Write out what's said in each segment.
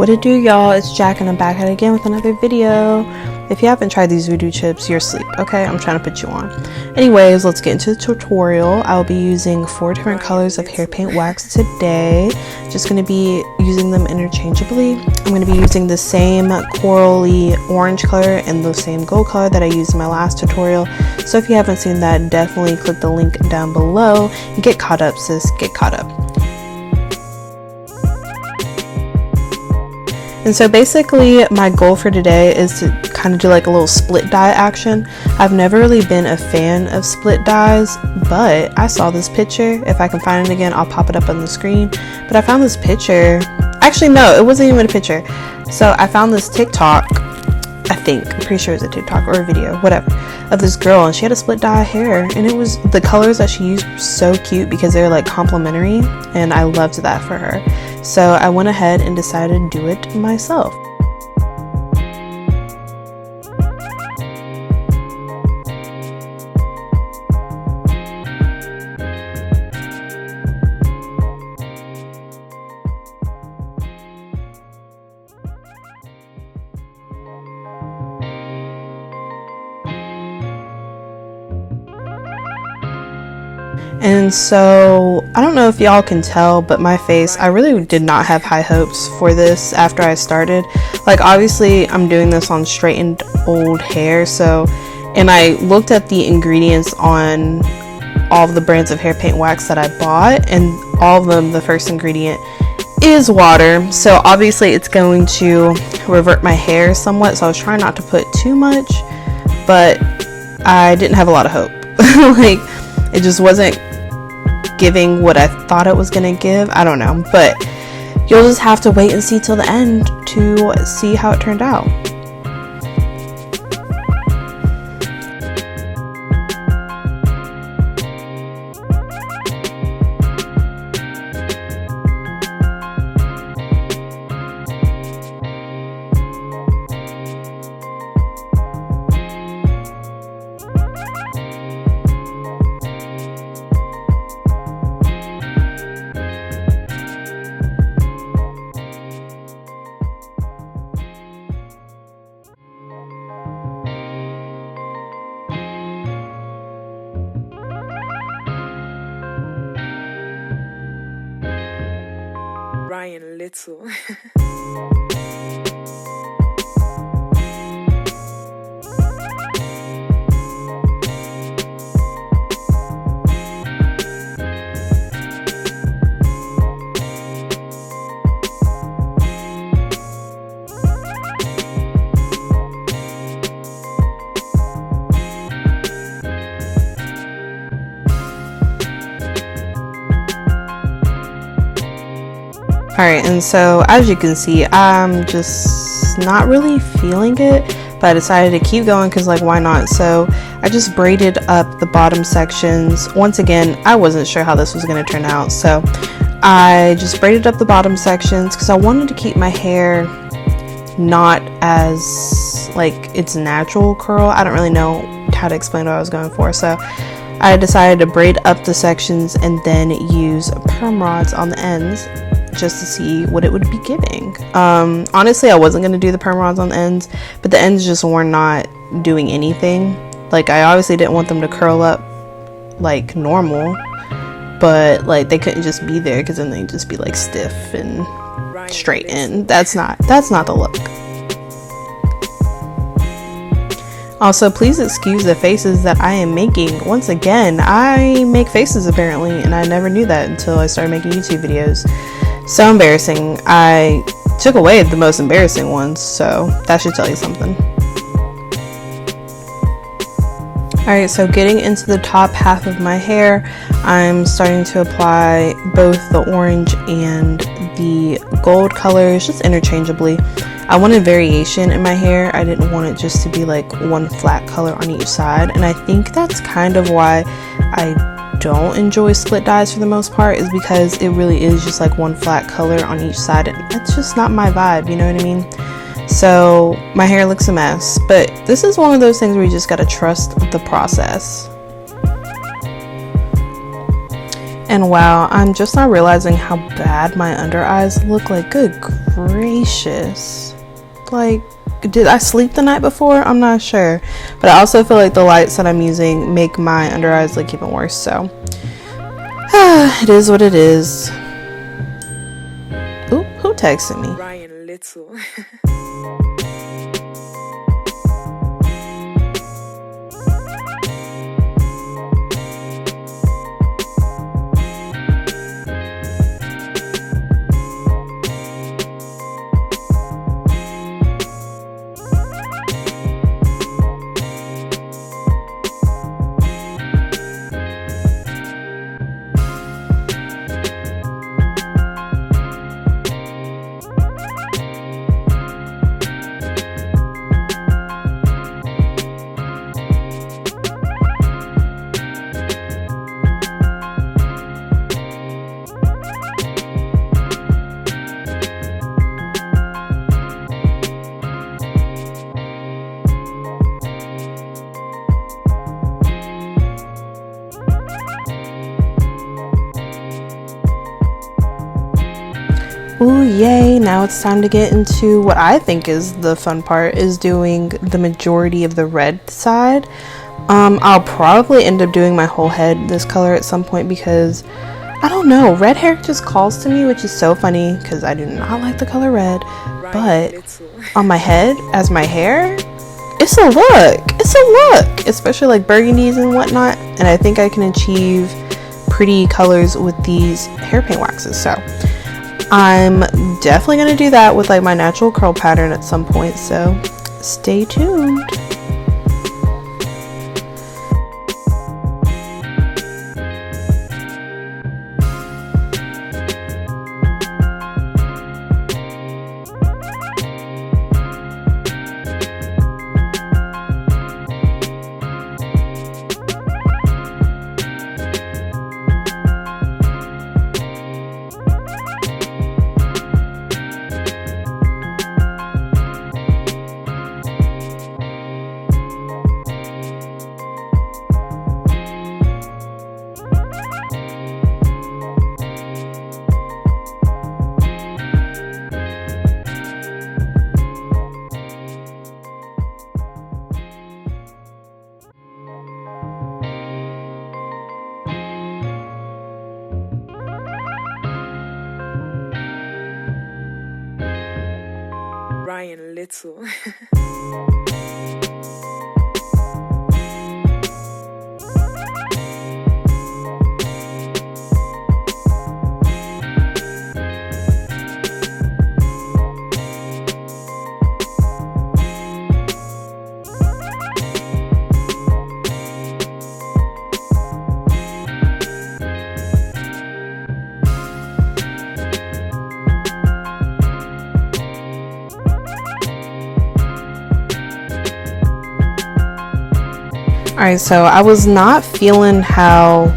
What it do, y'all? It's Jack and I'm back at it again with another video. If you haven't tried these voodoo chips, you're asleep, okay? I'm trying to put you on. Anyways, let's get into the tutorial. I'll be using 4 different colors of hair paint wax today. Just going to be using them interchangeably. I'm going to be using the same corally orange color and the same gold color that I used in my last tutorial. So if you haven't seen that, definitely click the link down below and get caught up, sis. Get caught up. And so basically my goal for today is to kind of do like a little split dye action. I've never really been a fan of split dyes, but I saw this picture. If I can find it again, I'll pop it up on the screen. But I found this picture. Actually, no, it wasn't even a picture. So I found this TikTok, I think, I'm pretty sure it was a TikTok or a video, whatever, of this girl, and she had a split dye hair, and it was, the colors that she used were so cute because they're like complementary, and I loved that for her. So I went ahead and decided to do it myself. And so I don't know if y'all can tell, but my face, I really did not have high hopes for this after I started. Like, obviously I'm doing this on straightened old hair, so, and I looked at the ingredients on all of the brands of hair paint wax that I bought, and all of them, the first ingredient is water, so obviously it's going to revert my hair somewhat. So I was trying not to put too much, but I didn't have a lot of hope. Like, it just wasn't giving what I thought it was gonna give. I don't know, but you'll just have to wait and see till the end to see how it turned out. Ryan Little. Alright, and so as you can see, I'm just not really feeling it, but I decided to keep going because, like, why not? So I just braided up the bottom sections. Once again, I wasn't sure how this was going to turn out, so I just braided up the bottom sections because I wanted to keep my hair not as, like, its natural curl. I don't really know how to explain what I was going for, so I decided to braid up the sections and then use perm rods on the ends just to see what it would be giving. Honestly, I wasn't going to do the perm rods on the ends, but the ends just were not doing anything. Like, I obviously didn't want them to curl up like normal, but like they couldn't just be there because then they'd just be like stiff and straight, and that's not the look. Also, please excuse the faces that I am making. Once again, I make faces apparently, and I never knew that until I started making YouTube videos. So embarrassing. I took away the most embarrassing ones, so that should tell you something. Alright, so getting into the top half of my hair, I'm starting to apply both the orange and the gold colors just interchangeably. I wanted variation in my hair. I didn't want it just to be like one flat color on each side, and I think that's kind of why I don't enjoy split dyes for the most part, is because it really is just like one flat color on each side, and that's just not my vibe, you know what I mean? So my hair looks a mess, but this is one of those things where you just gotta trust the process. And wow, I'm just not realizing how bad my under eyes look. Like, good gracious. Like, did I sleep the night before? I'm not sure. But I also feel like the lights that I'm using make my under eyes look even worse. So, it is what it is. Ooh, who texted me? Ryan Little. Ooh, yay, now it's time to get into what I think is the fun part, is doing the majority of the red side. I'll probably end up doing my whole head this color at some point because, I don't know, red hair just calls to me, which is so funny because I do not like the color red, but on my head, as my hair, it's a look, especially like burgundies and whatnot, and I think I can achieve pretty colors with these hair paint waxes, so I'm definitely going to do that with like my natural curl pattern at some point, so stay tuned. Ryan Little. Alright, so I was not feeling how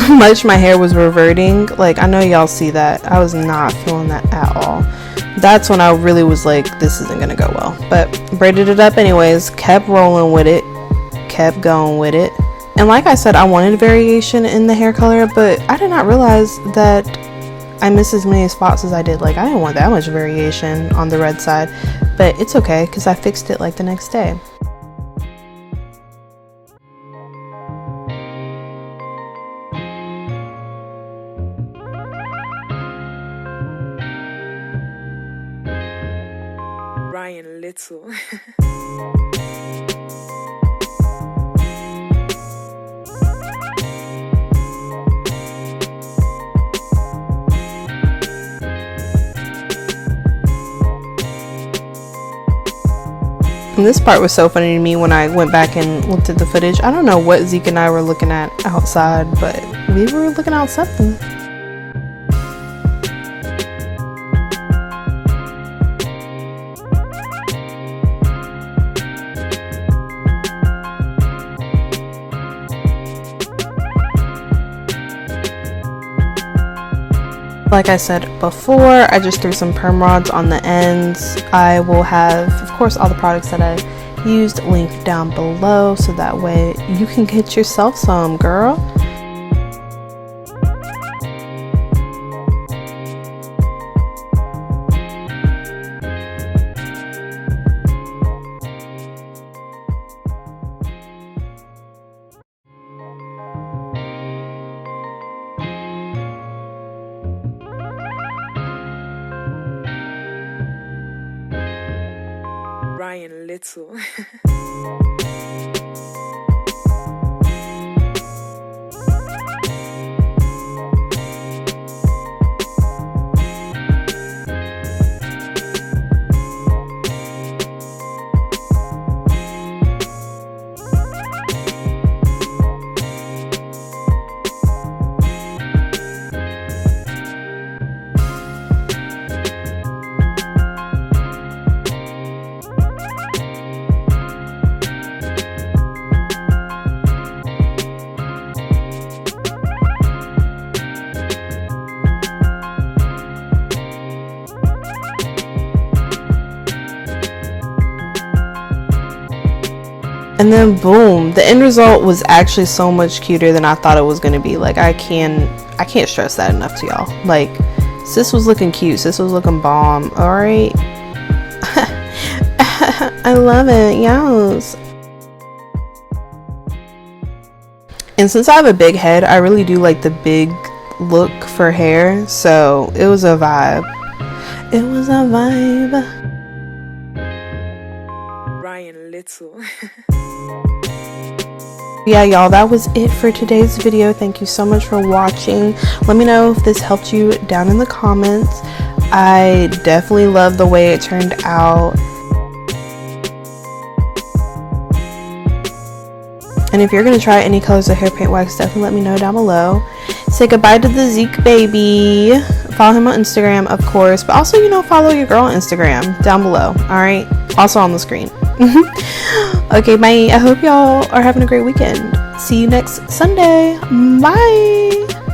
much my hair was reverting. Like, I know y'all see that. I was not feeling that at all. That's when I really was like, this isn't gonna go well. But braided it up anyways, kept rolling with it, kept going with it. And like I said, I wanted variation in the hair color, but I did not realize that I missed as many spots as I did. Like, I didn't want that much variation on the red side, but it's okay because I fixed it like the next day. Ryan Little. And this part was so funny to me when I went back and looked at the footage. I don't know what Zeke and I were looking at outside, but we were looking at something. Like I said before, I just threw some perm rods on the ends. I will have, of course, all the products that I used linked down below, so that way you can get yourself some, girl. Little. And then boom, the end result was actually so much cuter than I thought it was gonna be. Like I can't stress that enough to y'all. Like sis was looking cute, sis was looking bomb. All right. I love it. Yes. And since I have a big head, I really do like the big look for hair, so it was a vibe. It was a vibe. Ryan Little. Yeah, y'all, that was it for today's video. Thank you so much for watching. Let me know if this helped you down in the comments. I definitely love the way it turned out. And if you're going to try any colors of hair paint wax, definitely let me know down below. Say goodbye to the Zeke baby. Follow him on Instagram, of course. But also, you know, follow your girl on Instagram down below. Alright? Also on the screen. Okay, bye. I hope y'all are having a great weekend. See you next Sunday. Bye.